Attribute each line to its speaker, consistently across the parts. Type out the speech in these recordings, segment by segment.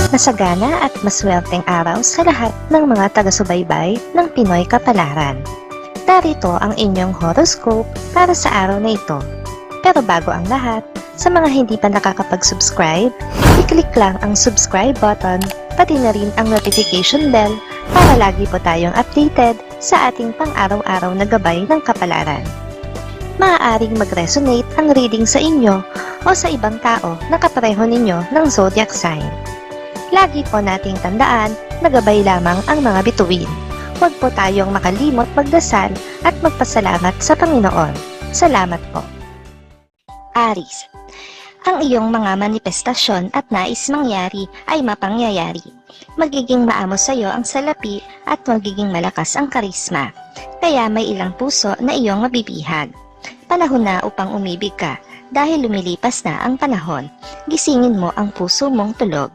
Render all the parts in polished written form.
Speaker 1: Masagana at maswerteng araw sa lahat ng mga taga-subaybay ng Pinoy Kapalaran. Narito ang inyong horoscope para sa araw na ito. Pero bago ang lahat, sa mga hindi pa nakakapag-subscribe, i-click lang ang subscribe button, pati na rin ang notification bell para lagi po tayong updated sa ating pang-araw-araw na gabay ng kapalaran. Maaaring mag-resonate ang reading sa inyo o sa ibang tao na kapareho ninyo ng zodiac sign. Lagi po nating tandaan na gabay lamang ang mga bituin. Huwag po tayong makalimot magdasal at magpasalamat sa Panginoon. Salamat po. Aries, ang iyong mga manifestasyon at nais mangyari ay mapangyayari. Magiging maamo sa iyo ang salapi at magiging malakas ang karisma. Kaya may ilang puso na iyong mabibihag. Panahon na upang umibig ka dahil lumilipas na ang panahon. Gisingin mo ang puso mong tulog.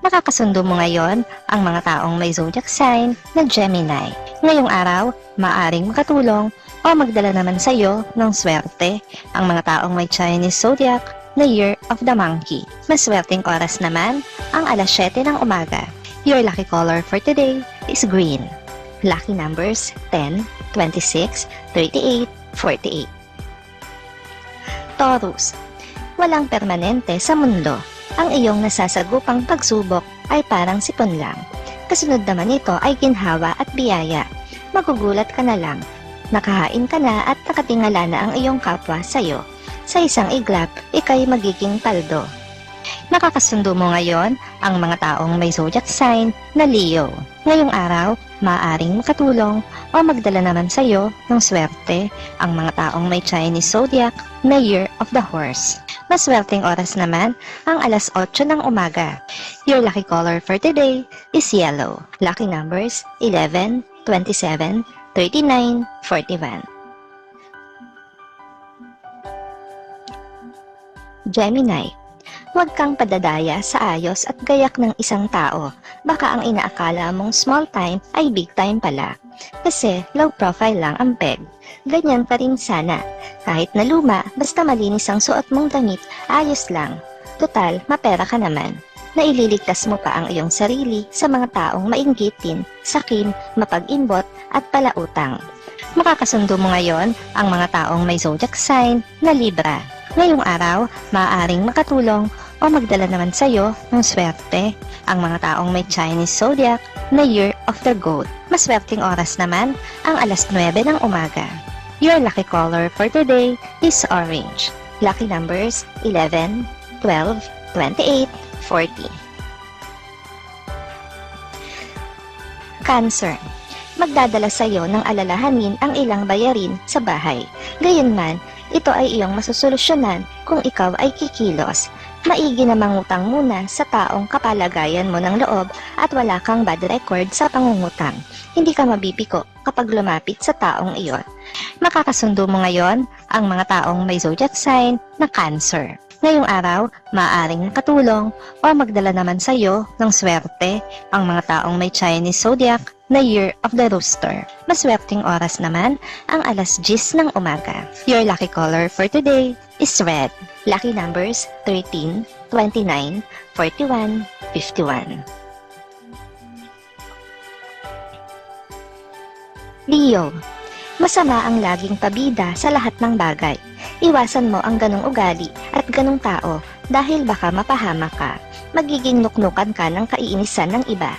Speaker 1: Nakakasundo mo ngayon ang mga taong may zodiac sign na Gemini. Ngayong araw, maaaring makatulong o magdala naman sa iyo ng swerte ang mga taong may Chinese zodiac na Year of the Monkey. Maswerteng oras naman ang alas 7 ng umaga. Your lucky color for today is green. Lucky numbers 10, 26, 38, 48. Taurus, walang permanente sa mundo. Ang iyong nasasagupang pagsubok ay parang sipon lang. Kasunod naman ito ay ginhawa at biyaya. Magugulat ka na lang. Nakahain ka na at nakatingala na ang iyong kapwa sa iyo. Sa isang iglap, ikay magiging paldo. Nakakasundo mo ngayon ang mga taong may zodiac sign na Leo. Ngayong araw, maaaring makatulong o magdala naman sa iyo ng swerte ang mga taong may Chinese zodiac na Year of the Horse. Maswerteng oras naman ang alas 8 ng umaga. Your lucky color for today is yellow. Lucky numbers 11, 27, 39, 41. Gemini, huwag kang padadaya sa ayos at gayak ng isang tao. Baka ang inaakala mong small time ay big time pala. Kasi low profile lang ang peg. Ganyan pa rin sana. Kahit na luma, basta malinis ang suot mong damit, ayos lang. Total, mapera ka naman. Naililigtas mo pa ang iyong sarili sa mga taong mainggitin, sakim, mapag-imbot at palautang. Makakasundo mo ngayon ang mga taong may zodiac sign na Libra. Ngayong araw, maaaring makatulong o magdala naman sa iyo ng swerte ang mga taong may Chinese zodiac na Year of the Goat. Maswerteng oras naman ang alas 9 ng umaga. Your lucky color for today is orange. Lucky numbers 11, 12, 28, 40. Cancer, magdadala sa iyo ng alalahanin ang ilang bayarin sa bahay. Gayunman, ito ay iyong masusolusyonan kung ikaw ay kikilos. Maigi na mangutang muna sa taong kapalagayan mo ng loob at wala kang bad record sa pangungutang. Hindi ka mabibiko kapag lumapit sa taong iyon. Makakasundo mo ngayon ang mga taong may zodiac sign na Cancer. Ngayong araw, maaaring makatulong o magdala naman sa iyo ng swerte ang mga taong may Chinese zodiac na Year of the Rooster. Maswerteng oras naman ang alas 10 ng umaga. Your lucky color for today is red. Lucky numbers 13, 29, 41, 51. Leo, masama ang laging pabida sa lahat ng bagay. Iwasan mo ang ganong ugali at ganong tao dahil baka mapahamak ka. Magiging nuknukan ka ng kaiinisan ng iba.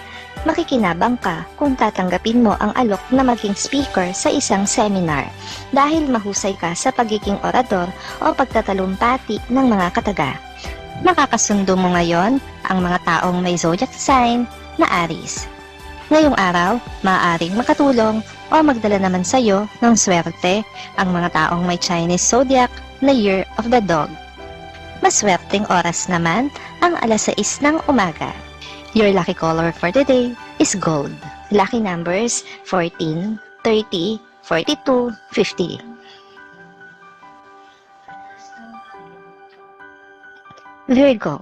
Speaker 1: Makikinabang ka kung tatanggapin mo ang alok na maging speaker sa isang seminar dahil mahusay ka sa pagiging orador o pagtatalumpati ng mga kataga. Makakasundo mo ngayon ang mga taong may zodiac sign na Aries. Ngayong araw, maaaring makatulong o magdala naman sa iyo ng swerte ang mga taong may Chinese zodiac na Year of the Dog. Maswerteng oras naman ang alas 6 ng umaga. Your lucky color for today is gold. Lucky numbers 14, 30, 42, 50. Virgo,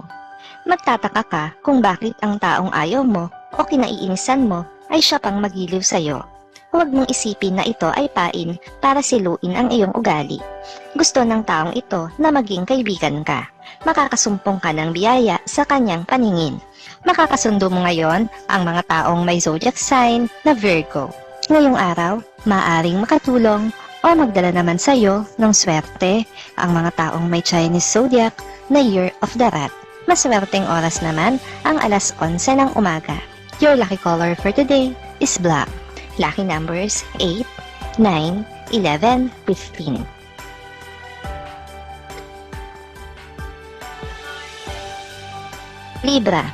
Speaker 1: magtataka ka kung bakit ang taong ayaw mo o kinaiinisan mo ay siya pang magiliw sa iyo. Huwag mong isipin na ito ay pain para siluin ang iyong ugali. Gusto ng taong ito na maging kaibigan ka. Makakasumpong ka ng biyaya sa kanyang paningin. Makakasundo mo ngayon ang mga taong may zodiac sign na Virgo. Ngayong araw, maaaring makatulong o magdala naman sa iyo ng swerte ang mga taong may Chinese zodiac na Year of the Rat. Maswerteng oras naman ang alas 11 ng umaga. Your lucky color for today is black. Lucky numbers 8, 9, 11, 15. Libra,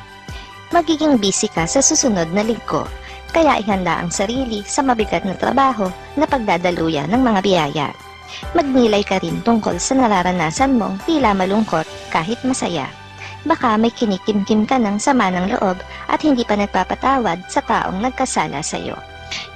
Speaker 1: magiging busy ka sa susunod na linggo, kaya ihanda ang sarili sa mabigat na trabaho na pagdadaluyan ng mga biyaya. Magnilay ka rin tungkol sa nararanasan mong tila malungkot kahit masaya. Baka may kinikimkim ka ng sama ng loob at hindi pa nagpapatawad sa taong nagkasala sa iyo.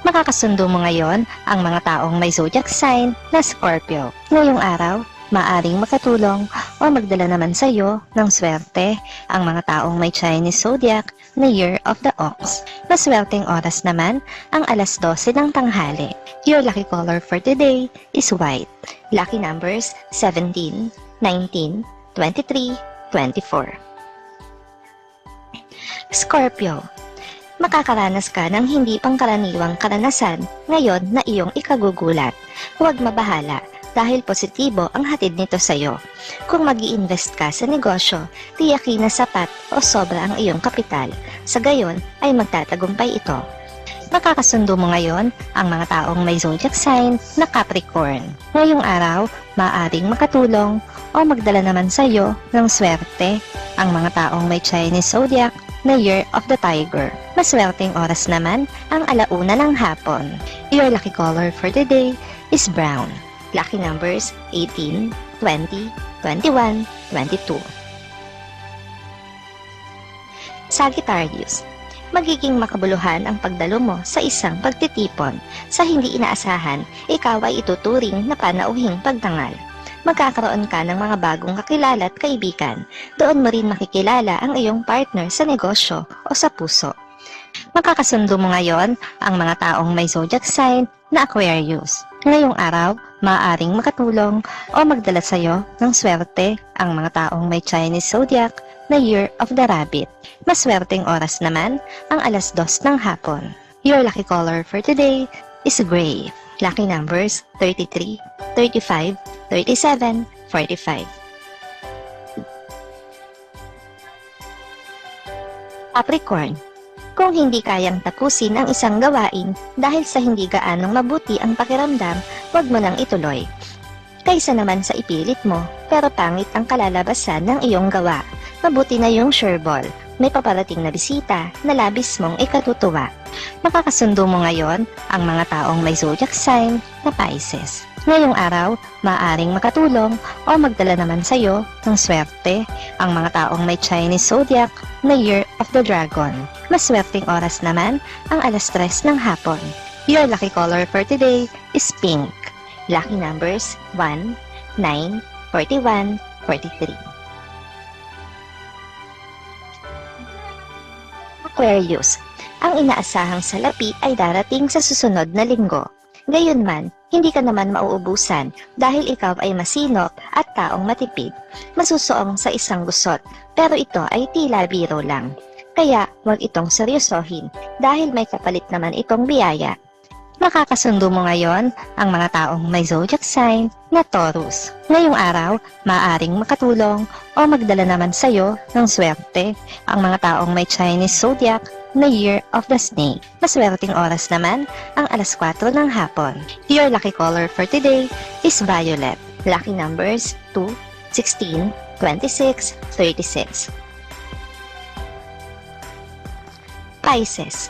Speaker 1: Makakasundo mo ngayon ang mga taong may zodiac sign na Scorpio. Ngayong araw, maaring makatulong o magdala naman sa iyo ng swerte ang mga taong may Chinese zodiac na Year of the Ox. Maswerteng oras naman ang alas 12 ng tanghali. Your lucky color for today is white. Lucky numbers 17, 19, 23, 24. Scorpio, makakaranas ka ng hindi pangkaraniwang karanasan ngayon na iyong ikagugulat. Huwag mabahala dahil positibo ang hatid nito sa iyo. Kung mag-i-invest ka sa negosyo, tiyakin na sapat o sobra ang iyong kapital. Sa gayon ay magtatagumpay ito. Makakasundo mo ngayon ang mga taong may zodiac sign na Capricorn. Ngayong araw, maaaring makatulong o magdala naman sa iyo ng swerte ang mga taong may Chinese zodiac na Year of the Tiger. Maswerteng oras naman ang alauna ng hapon. Your lucky color for today is brown. Lucky numbers 18, 20, 21, 22. Sagittarius, magiging makabuluhan ang pagdalo mo sa isang pagtitipon. Sa hindi inaasahan, ikaw ay ituturing na panauhing pagtangal. Magkakaroon ka ng mga bagong kakilala at kaibigan. Doon mo rin makikilala ang iyong partner sa negosyo o sa puso. Makakasundo mo ngayon ang mga taong may zodiac sign na Aquarius. Ngayong araw, maaaring makatulong o magdala sa iyo ng swerte ang mga taong may Chinese zodiac na Year of the Rabbit. Maswerteng oras naman ang alas 2 ng hapon. Your lucky color for today is gray. Lucky numbers 33, 35, 37, 45. Capricorn, kung hindi kayang tapusin ang isang gawain dahil sa hindi gaanong mabuti ang pakiramdam, huwag mo nang ituloy. Kaysa naman sa ipilit mo, pero pangit ang kalalabasan ng iyong gawa. Mabuti na yung sure ball. May paparating na bisita na labis mong ikatutuwa. Makakasundo mo ngayon ang mga taong may zodiac sign na Pisces. Ngayong araw, maaaring makatulong o magdala naman sa iyo ng swerte ang mga taong may Chinese zodiac na Year of the Dragon. Maswerteng oras naman ang alas 3 ng hapon. Your lucky color for today is pink. Lucky numbers 1, 9, 41, 43. Aquarius, ang inaasahang salapi ay darating sa susunod na linggo. Gayunman, hindi ka naman mauubusan dahil ikaw ay masinop at taong matipid. Masusuong sa isang gusot, pero ito ay tila biro lang. Kaya huwag itong seryosohin dahil may kapalit naman itong biyaya. Makakasundo mo ngayon ang mga taong may zodiac sign na Taurus. Ngayong araw, maaaring makatulong o magdala naman sa iyo ng swerte ang mga taong may Chinese zodiac na Year of the Snake. Maswerteng oras naman ang alas 4 ng hapon. Your lucky color for today is violet. Lucky numbers 2, 16, 26, 36. Pisces,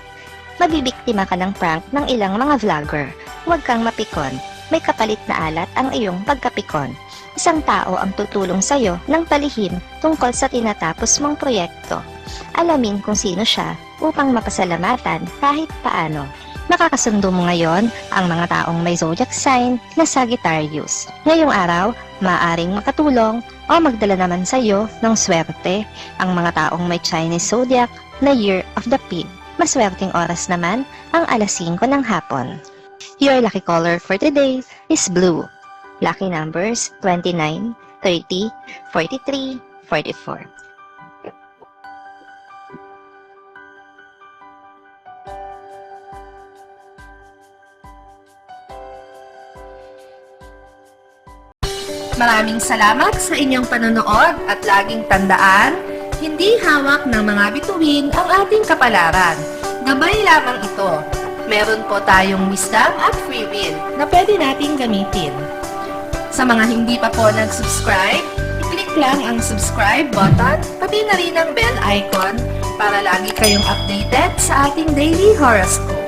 Speaker 1: mabibiktima ka ng prank ng ilang mga vlogger. Huwag kang mapikon. May kapalit na alat ang iyong pagkapikon. Isang tao ang tutulong sa iyo ng palihim tungkol sa tinatapos mong proyekto. Alamin kung sino siya upang mapasalamatan kahit paano. Makakasundo mo ngayon ang mga taong may zodiac sign na Sagittarius. Ngayong araw, maaaring makatulong o magdala naman sa iyo ng swerte ang mga taong may Chinese zodiac na Year of the Pig. Maswerteng oras naman ang alas 5 ng hapon. Your lucky color for today is blue. Lucky numbers 29, 30, 43, 44.
Speaker 2: Maraming salamat sa inyong panonood at laging tandaan, hindi hawak ng mga bituin ang ating kapalaran. Gabay lamang ito. Meron po tayong wisdom at free will na pwede nating gamitin. Sa mga hindi pa po nag-subscribe, i-click lang ang subscribe button, pati na rin ang bell icon para lagi kayong updated sa ating daily horoscope.